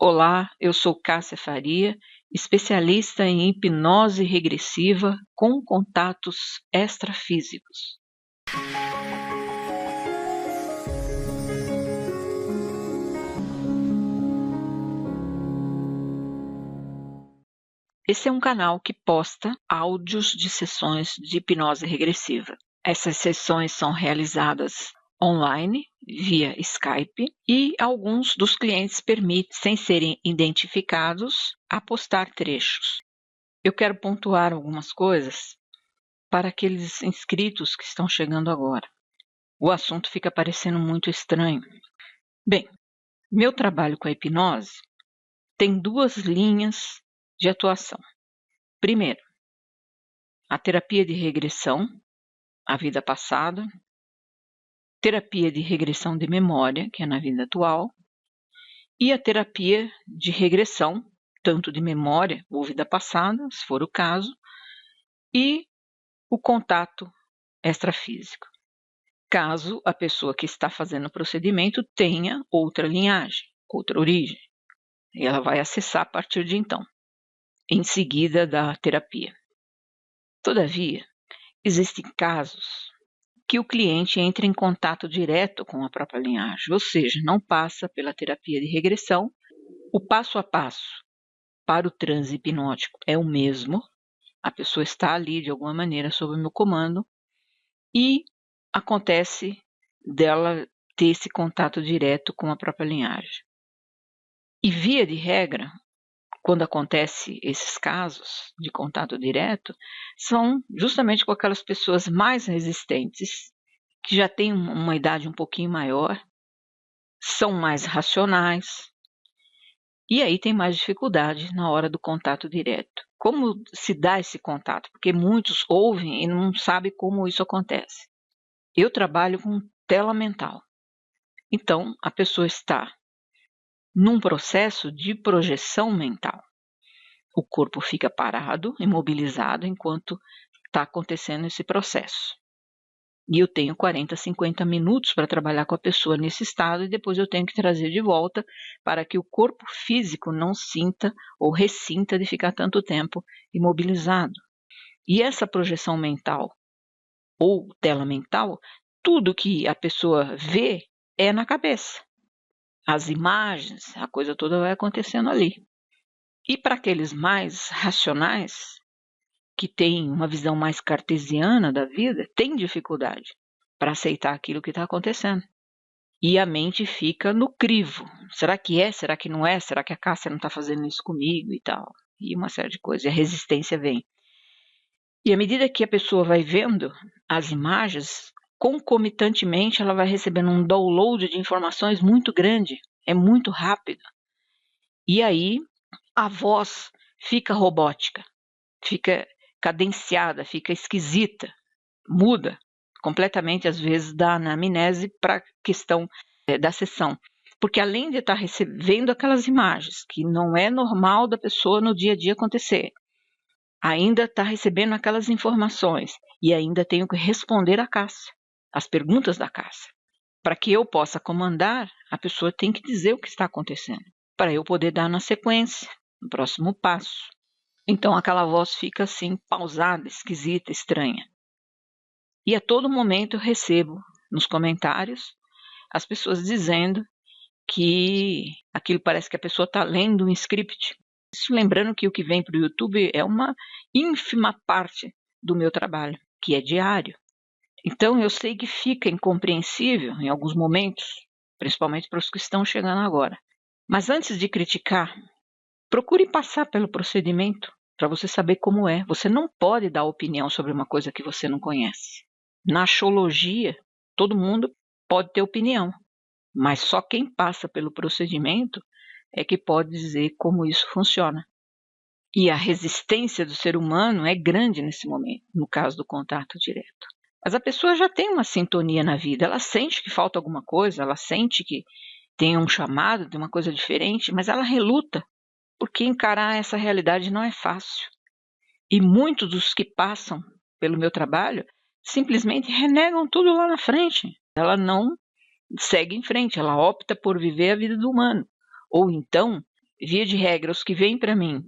Olá, eu sou Cássia Faria, especialista em hipnose regressiva com contatos extrafísicos. Esse é um canal que posta áudios de sessões de hipnose regressiva. Essas sessões são realizadas online, via Skype, e alguns dos clientes permitem, sem serem identificados, apostar trechos. Eu quero pontuar algumas coisas para aqueles inscritos que estão chegando agora. O assunto fica parecendo muito estranho. Bem, meu trabalho com a hipnose tem duas linhas de atuação. Primeiro, a terapia de regressão à vida passada, terapia de regressão de memória, que é na vida atual, e a terapia de regressão, tanto de memória ou vida passada, se for o caso, e o contato extrafísico, caso a pessoa que está fazendo o procedimento tenha outra linhagem, outra origem. E ela vai acessar a partir de então, em seguida da terapia. Todavia, existem casos que o cliente entra em contato direto com a própria linhagem, ou seja, não passa pela terapia de regressão. O passo a passo para o transe hipnótico é o mesmo, a pessoa está ali de alguma maneira sob o meu comando e acontece dela ter esse contato direto com a própria linhagem. E via de regra, quando acontece esses casos de contato direto, são justamente com aquelas pessoas mais resistentes, que já têm uma idade um pouquinho maior, são mais racionais, e aí tem mais dificuldade na hora do contato direto. Como se dá esse contato? Porque muitos ouvem e não sabem como isso acontece. Eu trabalho com tela mental. Então, a pessoa está num processo de projeção mental. O corpo fica parado, imobilizado, enquanto está acontecendo esse processo. E eu tenho 40, 50 minutos para trabalhar com a pessoa nesse estado e depois eu tenho que trazer de volta para que o corpo físico não sinta ou ressinta de ficar tanto tempo imobilizado. E essa projeção mental ou tela mental, tudo que a pessoa vê é na cabeça. As imagens, a coisa toda vai acontecendo ali. E para aqueles mais racionais, que têm uma visão mais cartesiana da vida, tem dificuldade para aceitar aquilo que está acontecendo. E a mente fica no crivo. Será que é? Será que não é? Será que a Cássia não está fazendo isso comigo e tal? E uma série de coisas. E a resistência vem. E à medida que a pessoa vai vendo as imagens, concomitantemente ela vai recebendo um download de informações muito grande. É muito rápido. E aí a voz fica robótica, fica cadenciada, fica esquisita, muda completamente, às vezes, da anamnese para a questão da sessão. Porque além de estar recebendo aquelas imagens, que não é normal da pessoa no dia a dia acontecer, ainda está recebendo aquelas informações e ainda tenho que responder a Cássia, as perguntas da Cássia. Para que eu possa comandar, a pessoa tem que dizer o que está acontecendo, para eu poder dar na sequência, no próximo passo. Então aquela voz fica assim, pausada, esquisita, estranha. E a todo momento eu recebo nos comentários as pessoas dizendo que aquilo parece que a pessoa está lendo um script. Isso lembrando que o que vem para o YouTube é uma ínfima parte do meu trabalho, que é diário. Então eu sei que fica incompreensível em alguns momentos, principalmente para os que estão chegando agora. Mas antes de criticar, procure passar pelo procedimento para você saber como é. Você não pode dar opinião sobre uma coisa que você não conhece. Na axiologia, todo mundo pode ter opinião, mas só quem passa pelo procedimento é que pode dizer como isso funciona. E a resistência do ser humano é grande nesse momento, no caso do contato direto. Mas a pessoa já tem uma sintonia na vida, ela sente que falta alguma coisa, ela sente que tem um chamado, tem uma coisa diferente, mas ela reluta, porque encarar essa realidade não é fácil. E muitos dos que passam pelo meu trabalho simplesmente renegam tudo lá na frente. Ela não segue em frente, ela opta por viver a vida do humano. Ou então via de regra, os que vêm para mim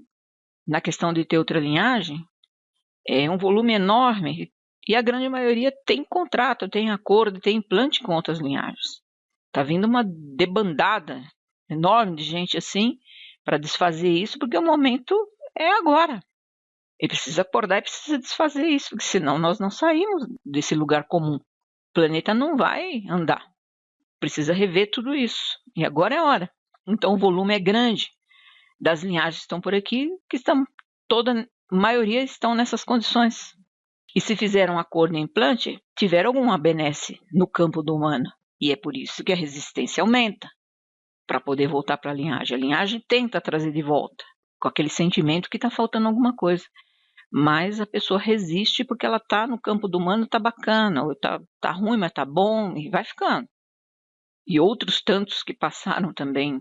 na questão de ter outra linhagem, é um volume enorme e a grande maioria tem contrato, tem acordo, tem implante com outras linhagens. Está vindo uma debandada enorme de gente assim para desfazer isso, porque o momento é agora. Ele precisa acordar e precisa desfazer isso, porque senão nós não saímos desse lugar comum. O planeta não vai andar. Precisa rever tudo isso. E agora é a hora. Então o volume é grande. Das linhagens que estão por aqui, que estão, toda a maioria estão nessas condições. E se fizeram um acordo em implante, tiveram alguma benesse no campo do humano. E é por isso que a resistência aumenta, para poder voltar para a linhagem. A linhagem tenta trazer de volta, com aquele sentimento que está faltando alguma coisa. Mas a pessoa resiste porque ela está no campo do humano, está bacana, ou tá ruim, mas está bom, e vai ficando. E outros tantos que passaram também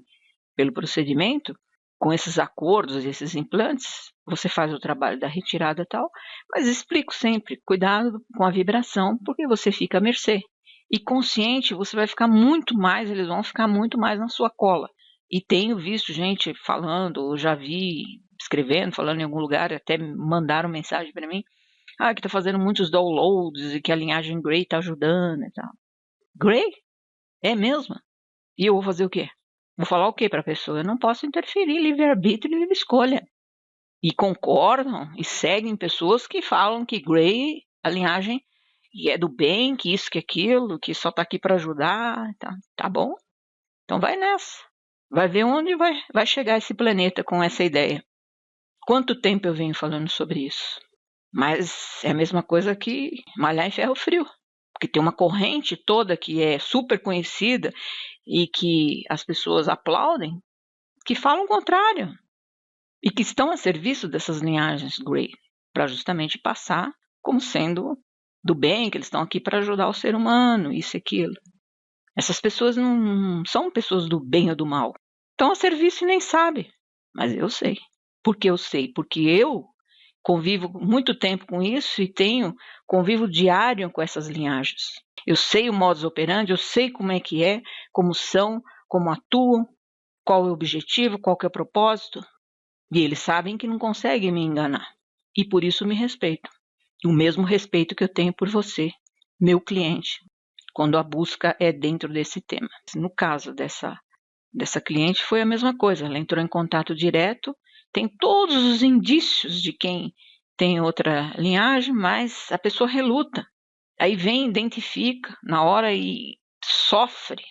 pelo procedimento, com esses acordos, esses implantes, você faz o trabalho da retirada e tal, mas explico sempre, cuidado com a vibração, porque você fica à mercê. E consciente, você vai ficar muito mais, eles vão ficar muito mais na sua cola. E tenho visto gente falando, já vi escrevendo, falando em algum lugar, até mandaram mensagem para mim, que está fazendo muitos downloads e que a linhagem Grey está ajudando e tal. Grey? É mesmo? E eu vou fazer o quê? Vou falar o quê para a pessoa? Eu não posso interferir, livre-arbítrio e livre escolha. E concordam e seguem pessoas que falam que Grey, a linhagem, é do bem, que isso, que aquilo, que só está aqui para ajudar. Tá bom? Então vai nessa. Vai ver onde vai chegar esse planeta com essa ideia. Quanto tempo eu venho falando sobre isso? Mas é a mesma coisa que malhar em ferro frio. Porque tem uma corrente toda que é super conhecida e que as pessoas aplaudem, que falam o contrário. E que estão a serviço dessas linhagens Grey, para justamente passar como sendo do bem, que eles estão aqui para ajudar o ser humano, isso e aquilo. Essas pessoas não são pessoas do bem ou do mal. Estão a serviço e nem sabem. Mas eu sei. Por que eu sei? Porque eu convivo muito tempo com isso e tenho convívio diário com essas linhagens. Eu sei o modus operandi, eu sei como é que é, como são, como atuam, qual é o objetivo, qual que é o propósito. E eles sabem que não conseguem me enganar. E por isso me respeitam. O mesmo respeito que eu tenho por você, meu cliente, quando a busca é dentro desse tema. No caso dessa cliente foi a mesma coisa. Ela entrou em contato direto, tem todos os indícios de quem tem outra linhagem, mas a pessoa reluta. Aí vem, identifica na hora e sofre.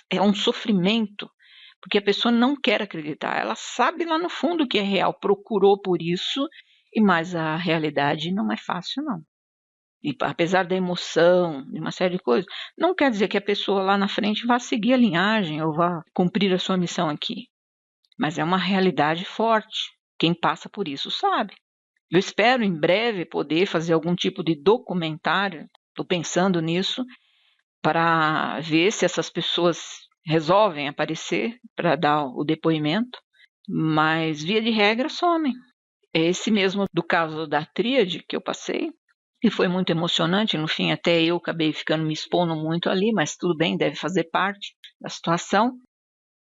É um sofrimento, porque a pessoa não quer acreditar. Ela sabe lá no fundo que é real, procurou por isso, mas a realidade não é fácil, não. E apesar da emoção, de uma série de coisas, não quer dizer que a pessoa lá na frente vá seguir a linhagem ou vá cumprir a sua missão aqui. Mas é uma realidade forte. Quem passa por isso sabe. Eu espero em breve poder fazer algum tipo de documentário, estou pensando nisso, para ver se essas pessoas resolvem aparecer para dar o depoimento, mas via de regra somem. Esse mesmo do caso da tríade que eu passei, e foi muito emocionante, no fim até eu acabei ficando me expondo muito ali, mas tudo bem, deve fazer parte da situação.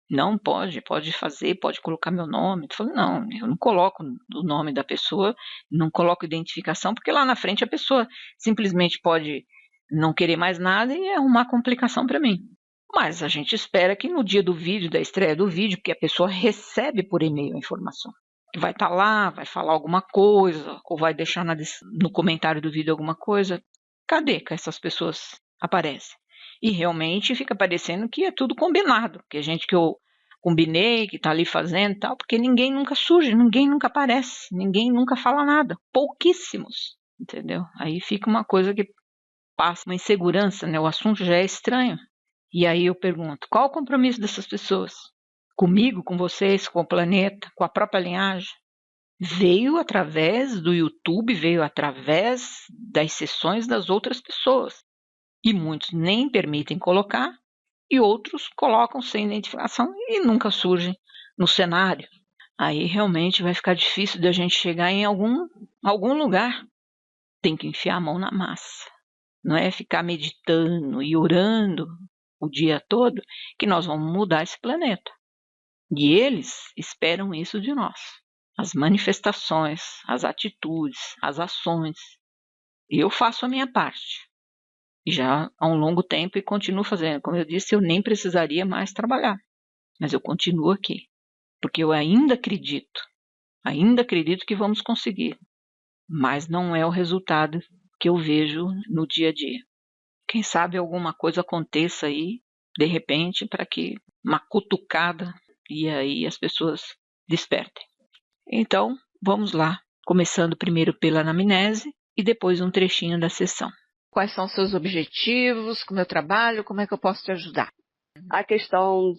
Não, pode fazer, pode colocar meu nome. Eu falei, não, eu não coloco o nome da pessoa, não coloco identificação, porque lá na frente a pessoa simplesmente pode não querer mais nada e arrumar complicação para mim. Mas a gente espera que no dia do vídeo, da estreia do vídeo, porque a pessoa recebe por e-mail a informação, vai estar lá, vai falar alguma coisa, ou vai deixar no comentário do vídeo alguma coisa. Cadê que essas pessoas aparecem? E realmente fica parecendo que é tudo combinado, que a gente que eu combinei, que está ali fazendo e tal, porque ninguém nunca surge, ninguém nunca aparece, ninguém nunca fala nada, pouquíssimos, entendeu? Aí fica uma coisa que passa uma insegurança, né? O assunto já é estranho. E aí eu pergunto, qual o compromisso dessas pessoas? Comigo, com vocês, com o planeta, com a própria linhagem? Veio através do YouTube, veio através das sessões das outras pessoas. E muitos nem permitem colocar, e outros colocam sem identificação e nunca surgem no cenário. Aí realmente vai ficar difícil de a gente chegar em algum lugar. Tem que enfiar a mão na massa. Não é ficar meditando e orando o dia todo que nós vamos mudar esse planeta. E eles esperam isso de nós. As manifestações, as atitudes, as ações. E eu faço a minha parte. E já há um longo tempo e continuo fazendo. Como eu disse, eu nem precisaria mais trabalhar. Mas eu continuo aqui. Porque eu ainda acredito que vamos conseguir. Mas não é o resultado que eu vejo no dia a dia. Quem sabe alguma coisa aconteça aí, de repente, para que uma cutucada e aí as pessoas despertem. Então, vamos lá, começando primeiro pela anamnese e depois um trechinho da sessão. Quais são os seus objetivos com o meu trabalho? Como é que eu posso te ajudar? A questão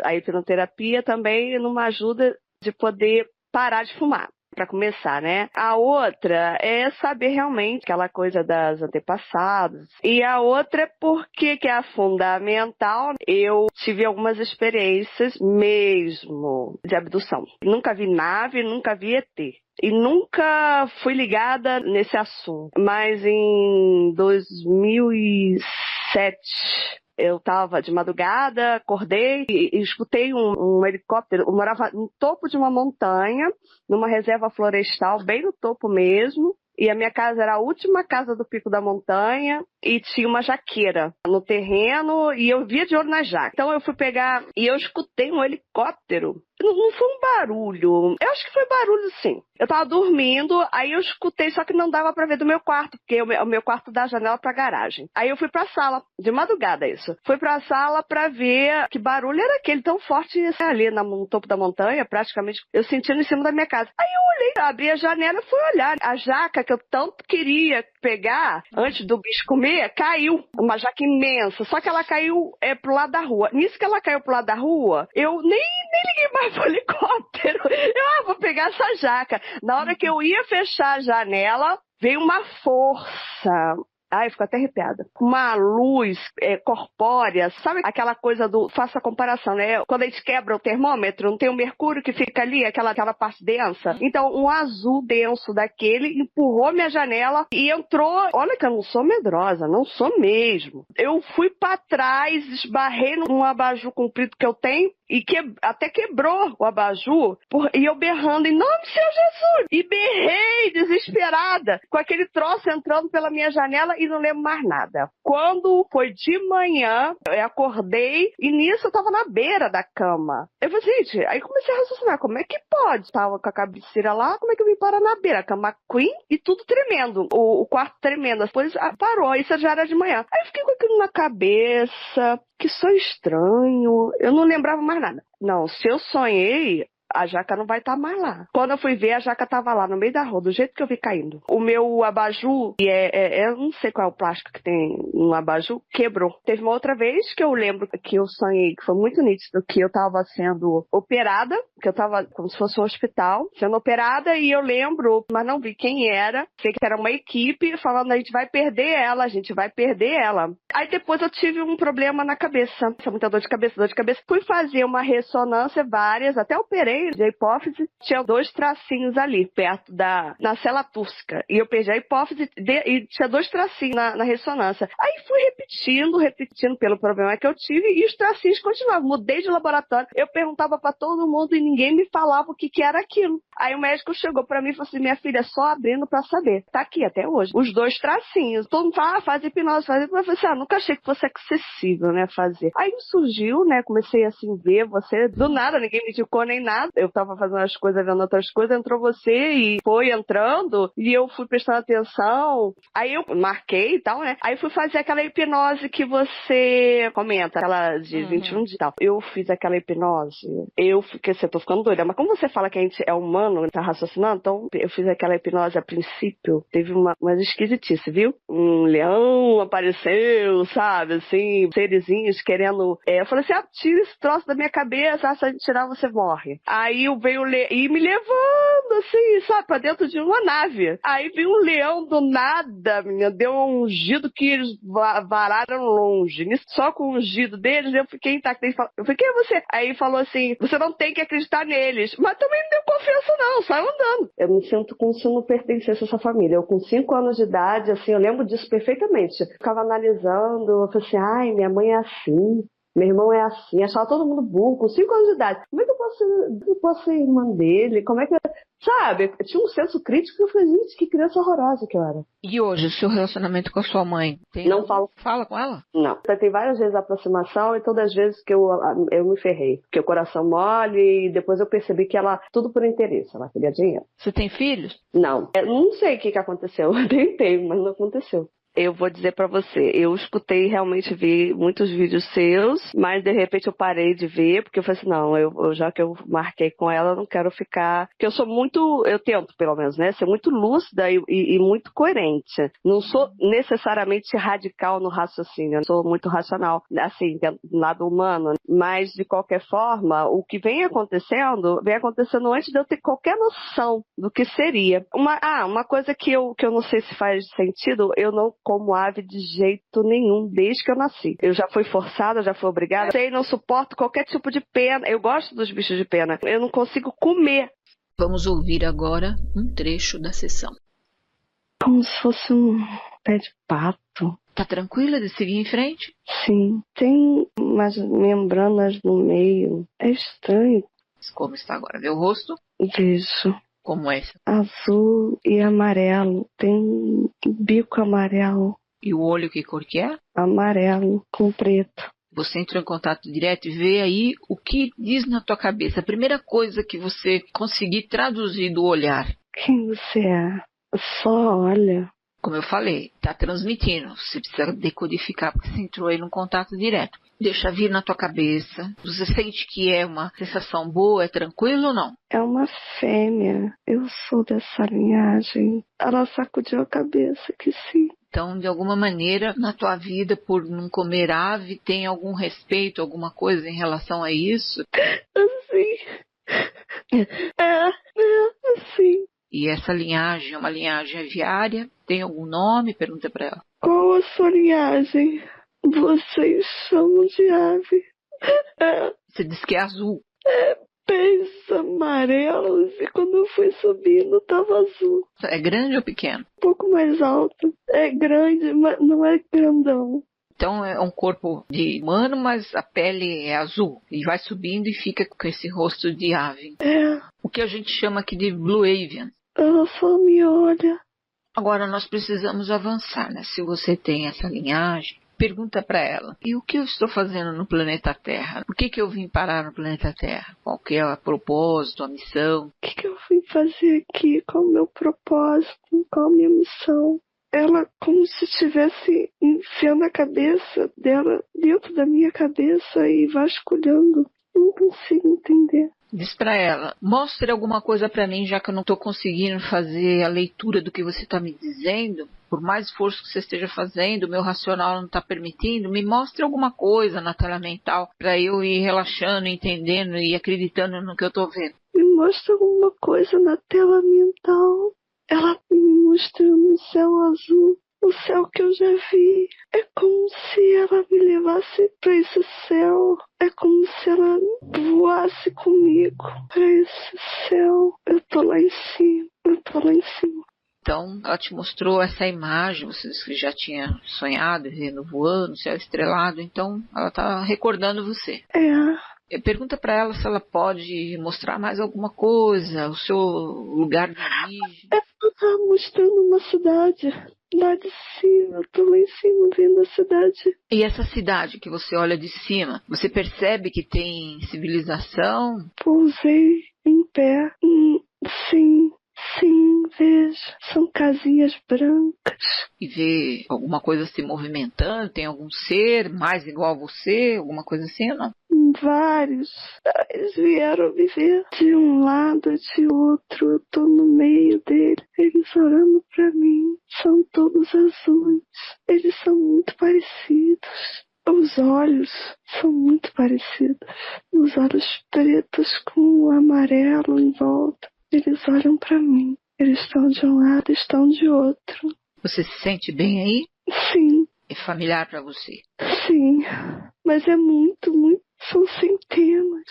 a hipnoterapia também numa ajuda de poder parar de fumar, para começar, né? A outra é saber realmente aquela coisa das antepassadas. E a outra é porque que é fundamental. Eu tive algumas experiências mesmo de abdução. Nunca vi nave, nunca vi ET. E nunca fui ligada nesse assunto. Mas em 2007... eu estava de madrugada, acordei e escutei um helicóptero. Eu morava no topo de uma montanha, numa reserva florestal, bem no topo mesmo. E a minha casa era a última casa do pico da montanha e tinha uma jaqueira no terreno e eu via de olho na jaca. Então eu fui pegar e eu escutei um helicóptero. Não foi um barulho. Eu acho que foi barulho, sim. Eu tava dormindo, aí eu escutei, só que não dava pra ver do meu quarto, porque o meu quarto dá janela pra garagem. Aí eu fui pra sala, de madrugada isso. Fui pra sala pra ver que barulho era aquele tão forte ali no topo da montanha, praticamente, eu sentindo em cima da minha casa. Aí eu olhei, abri a janela e fui olhar. A jaca que eu tanto queria pegar, antes do bicho comer, caiu. Uma jaca imensa, só que ela caiu pro lado da rua. Nisso que ela caiu pro lado da rua, eu nem liguei mais pro helicóptero. Eu vou pegar essa jaca. Na hora que eu ia fechar a janela, veio uma força. Ai, eu fico até arrepiada. Uma luz corpórea, sabe aquela coisa faça a comparação, né? Quando a gente quebra o termômetro, não tem o mercúrio que fica ali, aquela parte densa? Então, um azul denso daquele empurrou minha janela e entrou. Olha que eu não sou medrosa, não sou mesmo. Eu fui pra trás, esbarrei num abajur comprido que eu tenho e até quebrou o abajur e eu berrando em nome do Senhor Jesus. E berrei desesperada com aquele troço entrando pela minha janela e não lembro mais nada. Quando foi de manhã, eu acordei e nisso eu tava na beira da cama. Eu falei, gente, aí comecei a raciocinar, como é que pode? Tava com a cabeceira lá, como é que eu vim parar na beira? A cama queen e tudo tremendo, o quarto tremendo. Depois parou, isso já era de manhã. Aí eu fiquei com aquilo na cabeça, que sonho estranho, eu não lembrava mais nada. Não, se eu sonhei, a jaca não vai estar mais lá. Quando eu fui ver, a jaca estava lá no meio da rua, do jeito que eu vi caindo. O meu abajur, eu não sei qual é o plástico que tem no abajur, quebrou. Teve uma outra vez que eu lembro que eu sonhei, que foi muito nítido, que eu estava sendo operada, que eu estava como se fosse um hospital, sendo operada, e eu lembro, mas não vi quem era, sei que era uma equipe falando, a gente vai perder ela, a gente vai perder ela. Aí depois eu tive um problema na cabeça, muita dor de cabeça. Fui fazer uma ressonância, várias, até operei de hipófise, tinha 2 tracinhos ali, perto na célula túrcica. E eu perdi a hipófise e tinha 2 tracinhos na ressonância. Aí fui repetindo pelo problema que eu tive e os tracinhos continuavam. Mudei de laboratório. Eu perguntava pra todo mundo e ninguém me falava o que era aquilo. Aí o médico chegou pra mim e falou assim, minha filha, só abrindo pra saber. Tá aqui até hoje. Os 2 tracinhos. Todo mundo fala, faz hipnose, faz hipnose. Eu falei assim, nunca achei que fosse acessível, né, fazer. Aí surgiu, né, comecei assim, ver você, do nada, ninguém me indicou nem nada. Eu tava fazendo as coisas, vendo outras coisas, entrou você e foi entrando, e eu fui prestando atenção. Aí eu marquei e tal, né? Aí fui fazer aquela hipnose que você comenta, aquela de 21 dias e tal. Eu fiz aquela hipnose, eu tô ficando doida, mas como você fala que a gente é humano, tá raciocinando, então eu fiz aquela hipnose a princípio, teve umas esquisitices, viu? Um leão apareceu, sabe, assim, serezinhos querendo... eu falei assim, tira esse troço da minha cabeça, se a gente tirar você morre. Aí veio e me levando, assim, sabe, pra dentro de uma nave. Aí veio um leão do nada, menina, deu um ungido que eles vararam longe. Só com o ungido deles, eu fiquei intacta. Eu falei, quem é você? Aí falou assim, você não tem que acreditar neles. Mas também não deu confiança não, saiu andando. Eu me sinto como se eu não pertencesse a essa família. Eu com 5 anos de idade, assim, eu lembro disso perfeitamente. Ficava analisando, eu falei assim, ai, minha mãe é assim. Meu irmão é assim, achava todo mundo burro, com 5 anos de idade. Como é que eu posso ser irmã dele? Como é que... Sabe, eu tinha um senso crítico que eu falei, gente, que criança horrorosa que eu era. E hoje, o seu relacionamento com a sua mãe? Não falo. Fala com ela? Não. Tem várias vezes a aproximação e todas as vezes que eu me ferrei. Porque o coração mole e depois eu percebi que ela, tudo por interesse, ela queria dinheiro. Você tem filhos? Não. Não sei o que aconteceu. Eu tentei, mas não aconteceu. Eu vou dizer pra você, eu escutei realmente vi muitos vídeos seus, mas de repente eu parei de ver, porque eu falei assim, não, eu já que eu marquei com ela, eu não quero ficar... Porque eu tento pelo menos, né, ser muito lúcida e muito coerente. Não sou necessariamente radical no raciocínio, eu sou muito racional, assim, do lado humano, mas de qualquer forma, o que vem acontecendo antes de eu ter qualquer noção do que seria. Uma coisa que eu não sei se faz sentido, eu não como ave de jeito nenhum, desde que eu nasci. Eu já fui forçada, já fui obrigada. Não suporto qualquer tipo de pena. Eu gosto dos bichos de pena. Eu não consigo comer. Vamos ouvir agora um trecho da sessão. Como se fosse um pé de pato. Tá tranquila de seguir em frente? Sim. Tem umas membranas no meio. É estranho. Como está agora? Vê o rosto? Vejo. Como é? Azul e amarelo. Tem um bico amarelo. E o olho, que cor que é? Amarelo com preto. Você entrou em contato direto e vê aí o que diz na tua cabeça. A primeira coisa que você conseguir traduzir do olhar. Quem você é? Só olha. Como eu falei, está transmitindo. Você precisa decodificar porque você entrou aí num contato direto. Deixa vir na tua cabeça. Você sente que é uma sensação boa, é tranquilo ou não? É uma fêmea. Eu sou dessa linhagem. Ela sacudiu a cabeça que sim. Então, de alguma maneira, na tua vida, por não comer ave, tem algum respeito, alguma coisa em relação a isso? Assim. Assim. E essa linhagem é uma linhagem aviária? Tem algum nome? Pergunta para ela. Qual a sua linhagem? Vocês chamam de ave. Você diz que é azul. Pés amarelos e quando eu fui subindo estava azul. É grande ou pequeno? Um pouco mais alto. É grande, mas não é grandão. Então é um corpo de humano, mas a pele é azul. E vai subindo e fica com esse rosto de ave. O que a gente chama aqui de Blue Avian. Ela só me olha. Agora nós precisamos avançar, né? Se você tem essa linhagem, pergunta para ela. E o que eu estou fazendo no planeta Terra? Por que eu vim parar no planeta Terra? Qual que é o propósito, a missão? O que eu vim fazer aqui? Qual o meu propósito? Qual a minha missão? Ela como se estivesse enfiando a cabeça dela dentro da minha cabeça e vasculhando. Não consigo entender. Diz para ela, mostre alguma coisa para mim, já que eu não estou conseguindo fazer a leitura do que você está me dizendo. Por mais esforço que você esteja fazendo, o meu racional não está permitindo. Me mostre alguma coisa na tela mental para eu ir relaxando, entendendo e acreditando no que eu estou vendo. Me mostra alguma coisa na tela mental. Ela me mostrou um céu azul. O céu que eu já vi. É como se ela me levasse para esse céu. É como se ela voasse comigo para esse céu. Eu tô lá em cima. Então, ela te mostrou essa imagem, você disse que já tinha sonhado, vendo voando, céu estrelado, então ela está recordando você. Pergunta para ela se ela pode mostrar mais alguma coisa, o seu lugar de origem. Ela tá mostrando uma cidade. Lá de cima, eu tô lá em cima vendo a cidade. E essa cidade que você olha de cima, você percebe que tem civilização? Pousei em pé. Sim, vejo. São casinhas brancas. E vê alguma coisa se movimentando? Tem algum ser mais igual a você? Alguma coisa assim ou não? Vários. Eles vieram me ver de um lado, de outro. Eu tô no meio deles. Eles olhando pra mim. São todos azuis. Eles são muito parecidos. Os olhos são muito parecidos. Os olhos pretos com o amarelo em volta. Eles olham pra mim. Eles estão de um lado, estão de outro. Você se sente bem aí? Sim. É familiar pra você? Sim. Mas é muito. São centenas.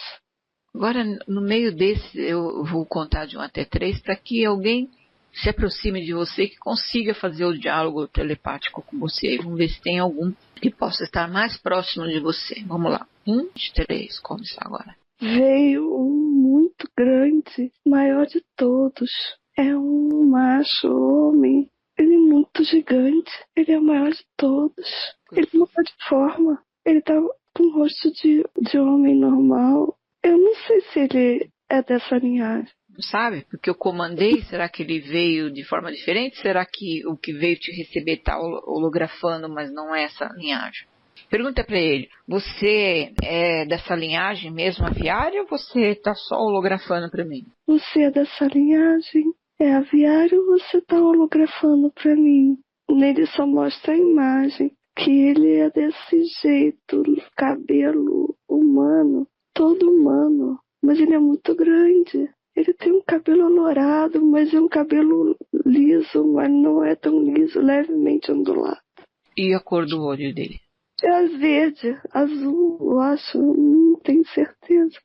Agora, no meio desse, eu vou contar de 1 até 3 para que alguém se aproxime de você, que consiga fazer o diálogo telepático com você. Vamos ver se tem algum que possa estar mais próximo de você. Vamos lá. 1, 2, 3, começar agora. Veio um muito grande, maior de todos. É um macho homem. Ele é muito gigante. Ele é o maior de todos. Ele muda de forma. Ele tá com o rosto de homem normal. Eu não sei se ele é dessa linhagem. Não sabe? Porque eu comandei, será que ele veio de forma diferente? Será que o que veio te receber está holografando, mas não é essa linhagem? Pergunta para ele, você é dessa linhagem mesmo aviária ou você está só holografando para mim? Você é dessa linhagem? É aviário ou você está holografando para mim? Nele só mostra a imagem, que ele é desse jeito, cabelo humano, todo humano, mas ele é muito grande. Ele tem um cabelo alourado, mas é um cabelo liso, mas não é tão liso, levemente ondulado. E a cor do olho dele? É verde, azul, eu acho, não tenho certeza.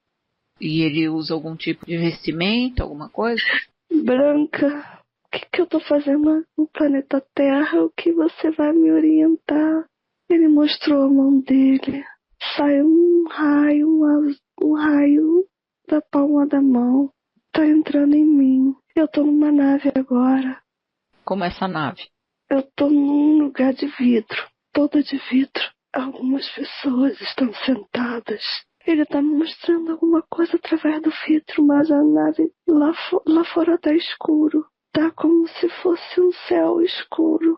E ele usa algum tipo de vestimenta, alguma coisa? Branca. O que eu tô fazendo no planeta Terra? O que você vai me orientar? Ele mostrou a mão dele. Saiu um raio da palma da mão. Tá entrando em mim. Eu tô numa nave agora. Como essa nave? Eu tô num lugar de vidro. Toda de vidro. Algumas pessoas estão sentadas. Ele tá me mostrando alguma coisa através do vidro, mas a nave lá fora tá escuro. Tá como se fosse um céu escuro.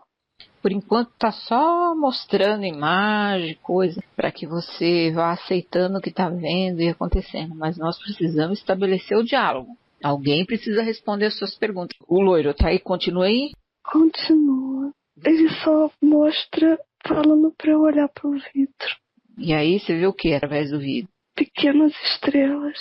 Por enquanto tá só mostrando imagem, coisa, para que você vá aceitando o que tá vendo e acontecendo. Mas nós precisamos estabelecer o diálogo. Alguém precisa responder as suas perguntas. O loiro tá aí, continua aí? Continua. Ele só mostra falando pra eu olhar pro vidro. E aí você vê o que através do vidro? Pequenas estrelas.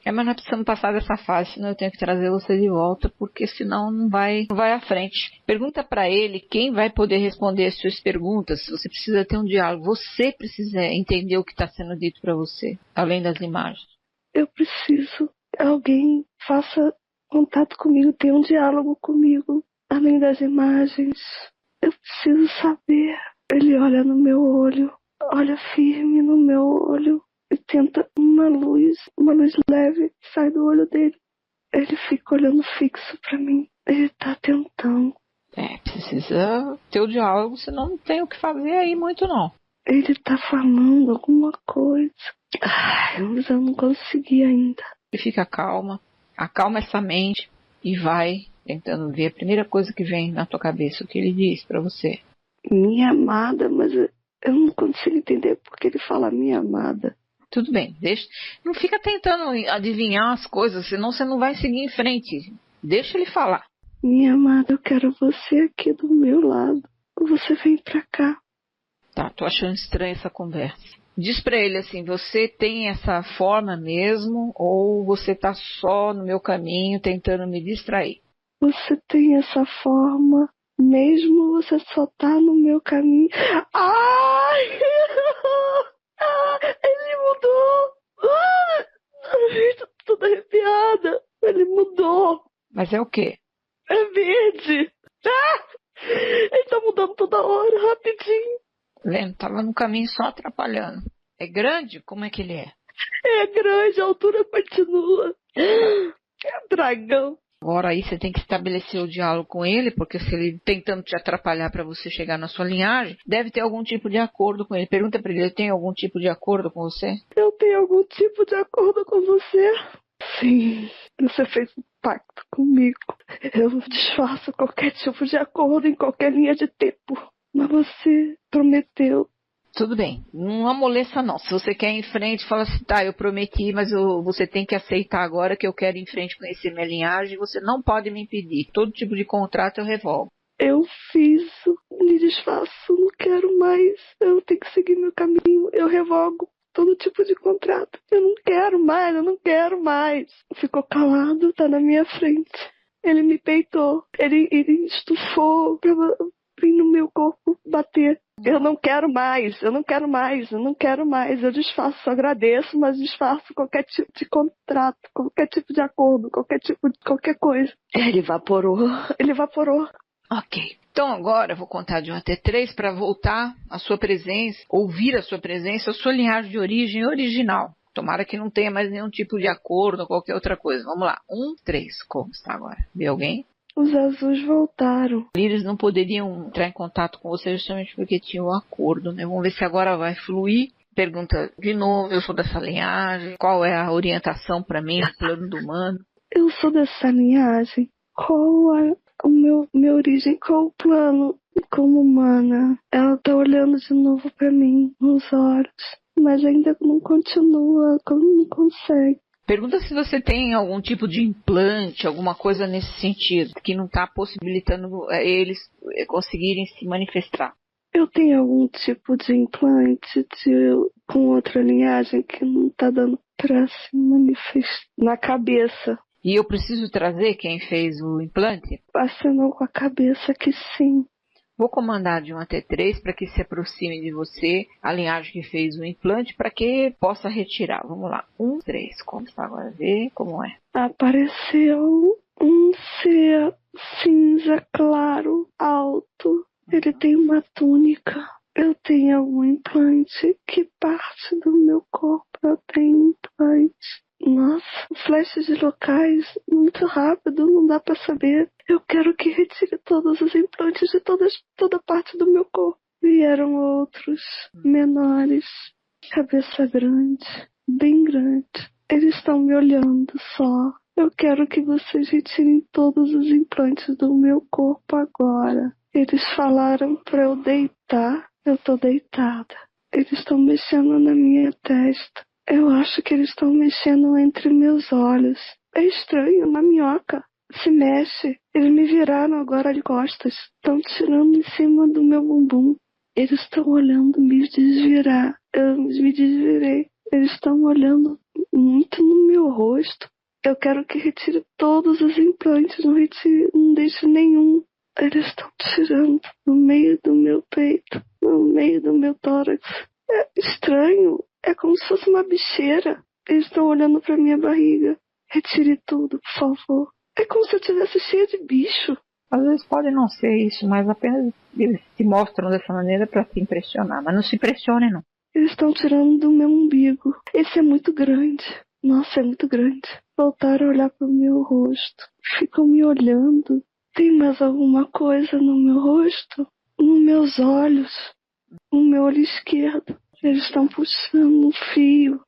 Mas nós precisamos passar dessa fase, senão eu tenho que trazer você de volta, porque senão não vai à frente. Pergunta para ele quem vai poder responder as suas perguntas. Você precisa ter um diálogo. Você precisa entender o que está sendo dito para você, além das imagens. Eu preciso que alguém faça contato comigo, tenha um diálogo comigo, além das imagens. Eu preciso saber. Ele olha no meu olho, olha firme no meu olho. E tenta uma luz leve sai do olho dele. Ele fica olhando fixo pra mim. Ele tá tentando. Precisa ter o diálogo, senão não tem o que fazer aí muito não. Ele tá falando alguma coisa. Mas eu não consegui ainda. E fica calma, acalma essa mente e vai tentando ver a primeira coisa que vem na tua cabeça, o que ele diz pra você. Minha amada, mas eu não consigo entender porque ele fala minha amada. Tudo bem, não fica tentando adivinhar as coisas, senão você não vai seguir em frente. Deixa ele falar. Minha amada, eu quero você aqui do meu lado. Você vem pra cá. Tá, tô achando estranha essa conversa. Diz pra ele assim, você tem essa forma mesmo ou você tá só no meu caminho tentando me distrair? Você tem essa forma mesmo, você só tá no meu caminho. Ai! Ele mudou! Tô toda arrepiada. Ele mudou. Mas é o quê? É verde. Ele tá mudando toda hora, rapidinho. Lembra, tava no caminho só atrapalhando. É grande? Como é que ele é? É grande, a altura continua. É dragão. Agora aí você tem que estabelecer o diálogo com ele, porque se ele tentando te atrapalhar para você chegar na sua linhagem, deve ter algum tipo de acordo com ele. Pergunta para ele, tem algum tipo de acordo com você? Eu tenho algum tipo de acordo com você? Sim, você fez um pacto comigo. Eu desfaço qualquer tipo de acordo em qualquer linha de tempo. Mas você prometeu. Tudo bem, não amoleça não. Se você quer ir em frente, fala assim, tá, eu prometi, mas você tem que aceitar agora que eu quero ir em frente conhecer minha linhagem, você não pode me impedir. Todo tipo de contrato eu revolvo. Eu fiz, me desfaço, não quero mais. Eu tenho que seguir meu caminho, eu revogo todo tipo de contrato. Eu não quero mais. Ficou calado, tá na minha frente. Ele me peitou, ele estufou pra vir no meu corpo bater. Eu não quero mais, eu não quero mais, eu não quero mais. Eu disfarço, só agradeço, mas disfarço qualquer tipo de contrato, qualquer tipo de acordo, qualquer coisa. Ele evaporou, ele evaporou. Ok. Então agora eu vou contar de 1 até 3 para voltar à sua presença, ouvir a sua presença, a sua linhagem de origem original. Tomara que não tenha mais nenhum tipo de acordo ou qualquer outra coisa. Vamos lá. 1, 3. Como está agora? Vê alguém? Os azuis voltaram. Eles não poderiam entrar em contato com você justamente porque tinham um acordo, né? Vamos ver se agora vai fluir. Pergunta de novo, eu sou dessa linhagem, qual é a orientação para mim no plano do humano? Eu sou dessa linhagem. Qual é minha origem? Qual o plano como humana? Ela tá olhando de novo para mim nos olhos, mas ainda não continua, não consegue. Pergunta se você tem algum tipo de implante, alguma coisa nesse sentido, que não está possibilitando eles conseguirem se manifestar. Eu tenho algum tipo de implante com outra linhagem que não tá dando pra se manifestar na cabeça. E eu preciso trazer quem fez o implante? Assinou com a cabeça que sim. Vou comandar de 1 até 3 para que se aproxime de você a linhagem que fez o implante para que possa retirar. Vamos lá. 1, 3. Como está agora? Vê como é. Apareceu um ser cinza claro, alto. Ele tem uma túnica. Eu tenho algum implante? Que parte do meu corpo eu tenho implante? Nossa, flashes de locais muito rápido, não dá pra saber. Eu quero que retire todos os implantes de toda parte do meu corpo. Vieram outros, menores, cabeça grande, bem grande. Eles estão me olhando só. Eu quero que vocês retirem todos os implantes do meu corpo agora. Eles falaram pra eu deitar. Eu tô deitada. Eles estão mexendo na minha testa. Eu acho que eles estão mexendo entre meus olhos. É estranho, uma minhoca se mexe. Eles me viraram agora de costas. Estão tirando em cima do meu bumbum. Eles estão olhando me desvirar. Eu me desvirei. Eles estão olhando muito no meu rosto. Eu quero que retire todos os implantes. Não deixe nenhum. Eles estão tirando no meio do meu peito, no meio do meu tórax. É estranho. É como se fosse uma bicheira. Eles estão olhando pra minha barriga. Retire tudo, por favor. É como se eu estivesse cheia de bicho. Às vezes pode não ser isso, mas apenas eles se mostram dessa maneira para te impressionar. Mas não se impressione, não. Eles estão tirando do meu umbigo. Esse é muito grande. Nossa, é muito grande. Voltaram a olhar pro meu rosto. Ficam me olhando. Tem mais alguma coisa no meu rosto? Nos meus olhos. No meu olho esquerdo. Eles estão puxando um fio.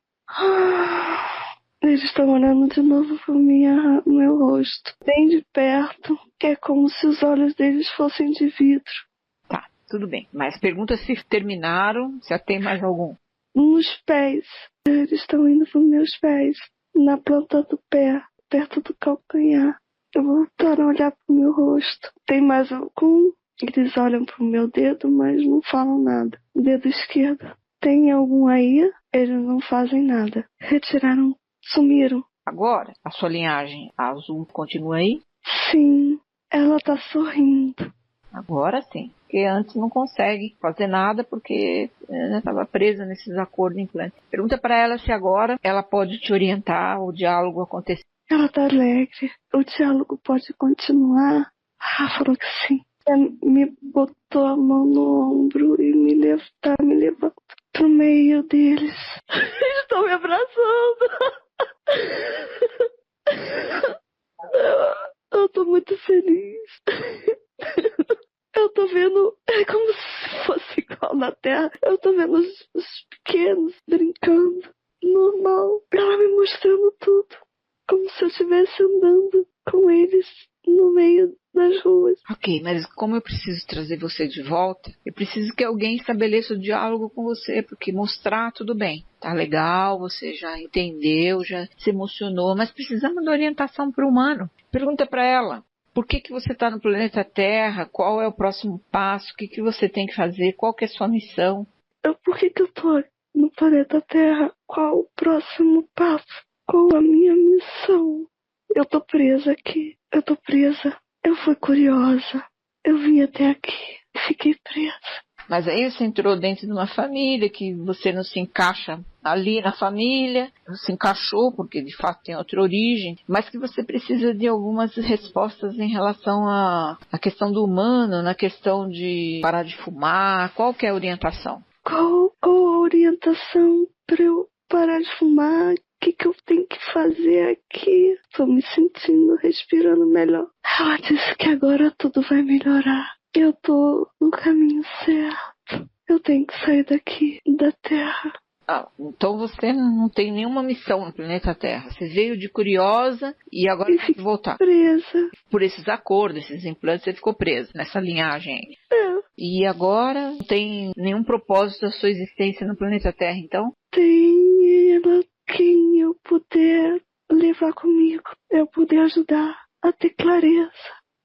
Eles estão olhando de novo pro meu rosto. Bem de perto. É como se os olhos deles fossem de vidro. Tá, tudo bem. Mas pergunta se terminaram, se tem mais algum. Nos pés. Eles estão indo pros meus pés. Na planta do pé. Perto do calcanhar. Voltaram a olhar pro meu rosto. Tem mais algum? Eles olham pro meu dedo, mas não falam nada. Dedo esquerdo. Tem algum aí? Eles não fazem nada. Retiraram, sumiram. Agora, a sua linhagem azul continua aí? Sim, ela tá sorrindo. Agora sim. Porque antes não consegue fazer nada porque estava presa nesses acordos de implante. Pergunta para ela se agora ela pode te orientar, o diálogo acontecer. Ela tá alegre. O diálogo pode continuar? Falou que sim. Me botou a mão no ombro e me levanta pro meio deles. Estão me abraçando. Eu tô muito feliz. Eu tô vendo, é como se fosse igual na Terra. Eu tô vendo os pequenos brincando, normal. Ela me mostrando tudo, como se eu estivesse andando com eles no meio das ruas. Ok, mas como eu preciso trazer você de volta, eu preciso que alguém estabeleça o diálogo com você, porque mostrar tudo bem. Tá legal, você já entendeu, já se emocionou, mas precisamos de orientação para o humano. Pergunta para ela. Por que você está no planeta Terra? Qual é o próximo passo? O que você tem que fazer? Qual que é a sua missão? Por que eu tô no planeta Terra? Qual o próximo passo? Qual a minha missão? Eu tô presa aqui. Eu fui curiosa. Eu vim até aqui. Fiquei presa. Mas aí você entrou dentro de uma família que você não se encaixa ali na família, não se encaixou porque de fato tem outra origem, mas que você precisa de algumas respostas em relação à questão do humano, na questão de parar de fumar, qual que é a orientação? Qual a orientação para eu parar de fumar? O que eu tenho que fazer aqui? Tô me sentindo, respirando melhor. Ela disse que agora tudo vai melhorar. Eu tô no caminho certo. Eu tenho que sair daqui, da Terra. Então você não tem nenhuma missão no planeta Terra. Você veio de curiosa e agora tem que voltar. Presa. Por esses acordos, esses implantes, você ficou presa nessa linhagem aí. E agora não tem nenhum propósito da sua existência no planeta Terra, então? Tem ela quem eu puder levar comigo. Eu puder ajudar a ter clareza.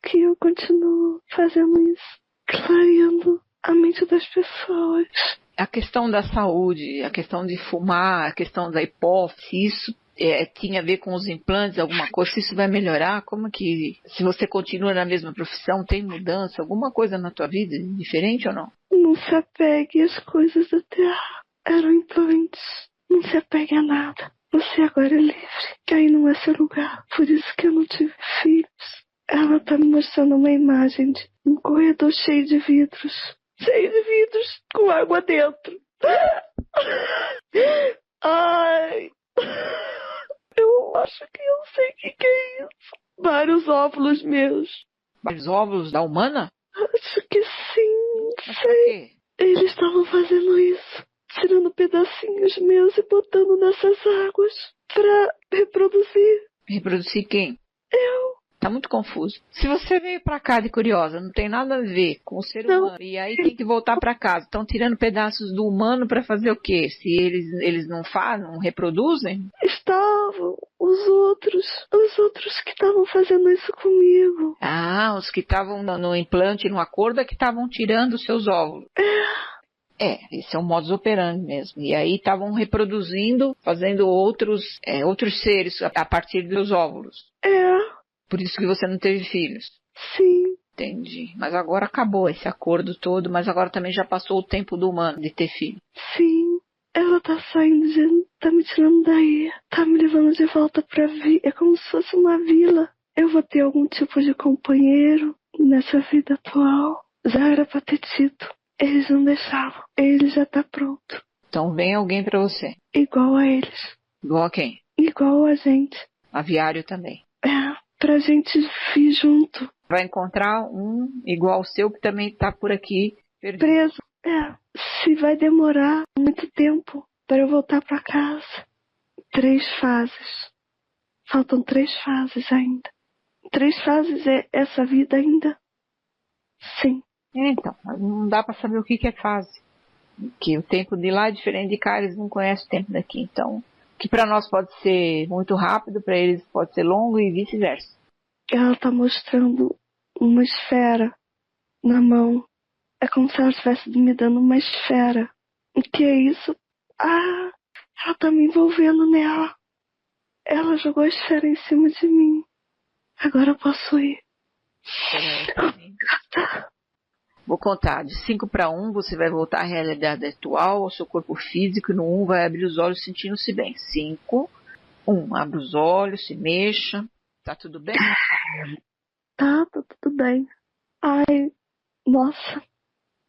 Que eu continuo fazendo isso. Clareando a mente das pessoas. A questão da saúde, a questão de fumar, a questão da hipófise, isso tinha a ver com os implantes, alguma coisa? Se isso vai melhorar? Como que, se você continua na mesma profissão, tem mudança, alguma coisa na tua vida diferente ou não? Não se apegue às coisas da Terra. Eram implantes. Não se apegue a nada. Você agora é livre. Aí não é seu lugar. Por isso que eu não tive filhos. Ela tá me mostrando uma imagem de um corredor cheio de vidros. Cheio de vidros com água dentro. Ai. Eu acho que eu sei o que é isso. Vários óvulos meus. Vários óvulos da humana? Acho que sim. Mas Sei. por quê? Eles estavam fazendo isso. Tirando pedacinhos meus e botando nessas águas. Pra reproduzir. Reproduzir quem? Eu. Tá muito confuso. Se você veio pra cá de curiosa, não tem nada a ver com o ser humano, e aí tem que voltar pra casa. Estão tirando pedaços do humano pra fazer o quê? Se eles não fazem, não reproduzem? Estavam os outros que estavam fazendo isso comigo. Os que estavam no implante, no acordo, é que estavam tirando os seus óvulos. Esse é um modus operandi mesmo. E aí estavam reproduzindo, fazendo outros seres a partir dos óvulos. Por isso que você não teve filhos. Sim. Entendi. Mas agora acabou esse acordo todo, mas agora também já passou o tempo do humano de ter filho. Sim. Ela tá saindo, tá me tirando daí. Tá me levando de volta pra vida. É como se fosse uma vila. Eu vou ter algum tipo de companheiro nessa vida atual. Já era pra ter tido. Eles não deixavam. Ele já tá pronto. Então vem alguém pra você. Igual a eles. Igual a quem? Igual a gente. Aviário também. Pra gente vir junto. Vai encontrar um igual ao seu que também tá por aqui perdido. Preso. Se vai demorar muito tempo para eu voltar pra casa. 3 fases. Faltam 3 fases ainda. 3 fases é essa vida ainda? Sim. Então, não dá pra saber o que é fase. Porque o tempo de lá é diferente de cá, eles não conhecem o tempo daqui. Então, que para nós pode ser muito rápido, para eles pode ser longo e vice-versa. Ela tá mostrando uma esfera na mão. É como se ela estivesse me dando uma esfera. O que é isso? Ela tá me envolvendo nela. Ela jogou a esfera em cima de mim. Agora eu posso ir. Vou contar, de 5 para 1, você vai voltar à realidade atual, ao seu corpo físico, e no 1 vai abrir os olhos sentindo-se bem. 5, 1, abre os olhos, se mexa, tá tudo bem? Tá tudo bem. Ai, nossa,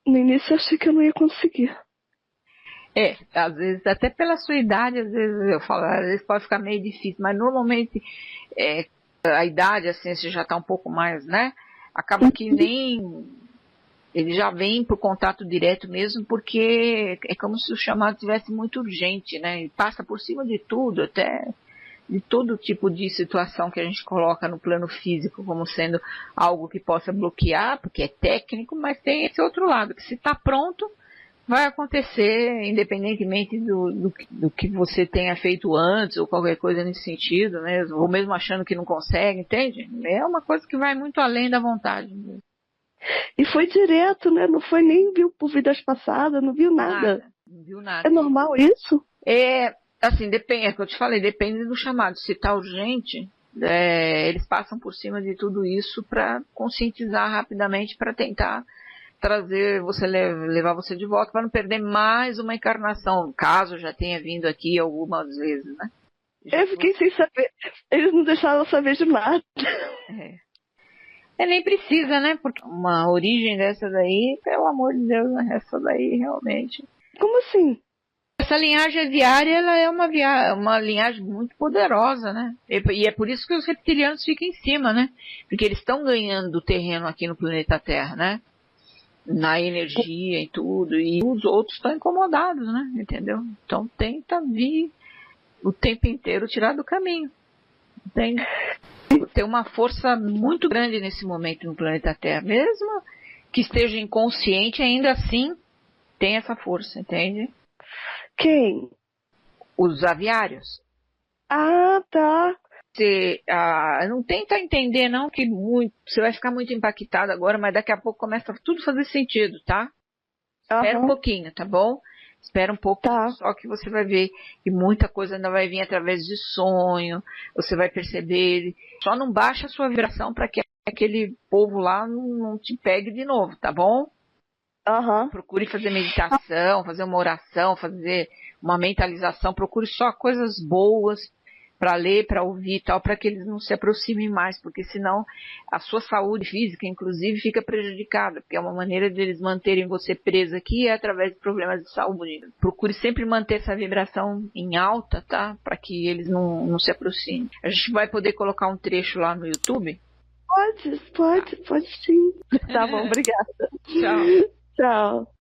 no início eu achei que eu não ia conseguir. Às vezes, até pela sua idade, às vezes eu falo, às vezes pode ficar meio difícil, mas normalmente a idade, assim, você já tá um pouco mais, né? Acaba que nem... Ele já vem por contato direto mesmo, porque é como se o chamado tivesse muito urgente, né? E passa por cima de tudo, até de todo tipo de situação que a gente coloca no plano físico como sendo algo que possa bloquear, porque é técnico, mas tem esse outro lado, que se está pronto, vai acontecer, independentemente do que você tenha feito antes, ou qualquer coisa nesse sentido, né? Ou mesmo achando que não consegue, entende? É uma coisa que vai muito além da vontade mesmo. E foi direto, né? Não foi nem viu por vidas passadas, não viu nada. Não viu nada. É normal isso? Assim, depende, é o que eu te falei, depende do chamado. Se está urgente, eles passam por cima de tudo isso para conscientizar rapidamente, para tentar trazer você, levar você de volta para não perder mais uma encarnação, caso já tenha vindo aqui algumas vezes, né? Eu fiquei sem saber. Eles não deixaram eu saber de nada. Nem precisa, né? Porque uma origem dessa daí, pelo amor de Deus, né? Essa daí realmente. Como assim? Essa linhagem aviária, ela é uma linhagem muito poderosa, né? E é por isso que os reptilianos ficam em cima, né? Porque eles estão ganhando terreno aqui no planeta Terra, né? Na energia e tudo. E os outros estão incomodados, né? Entendeu? Então tenta vir o tempo inteiro tirar do caminho. Entende? Tem uma força muito grande nesse momento no planeta Terra. Mesmo que esteja inconsciente, ainda assim tem essa força, entende? Quem? Os aviários. Ah, tá. Você não tenta entender não, que você vai ficar muito impactado agora, mas daqui a pouco começa tudo a fazer sentido, tá? Espera um pouquinho, tá bom? Espera um pouco, tá. Só que você vai ver que muita coisa ainda vai vir através de sonho, você vai perceber. Só não baixa a sua vibração para que aquele povo lá não te pegue de novo, tá bom? Procure fazer meditação, fazer uma oração, fazer uma mentalização, procure só coisas boas para ler, para ouvir e tal, para que eles não se aproximem mais, porque senão a sua saúde física, inclusive, fica prejudicada, porque é uma maneira deles manterem você preso aqui através de problemas de saúde. Procure sempre manter essa vibração em alta, tá? Para que eles não se aproximem. A gente vai poder colocar um trecho lá no YouTube? Pode sim. Tá bom, obrigada. Tchau. Tchau.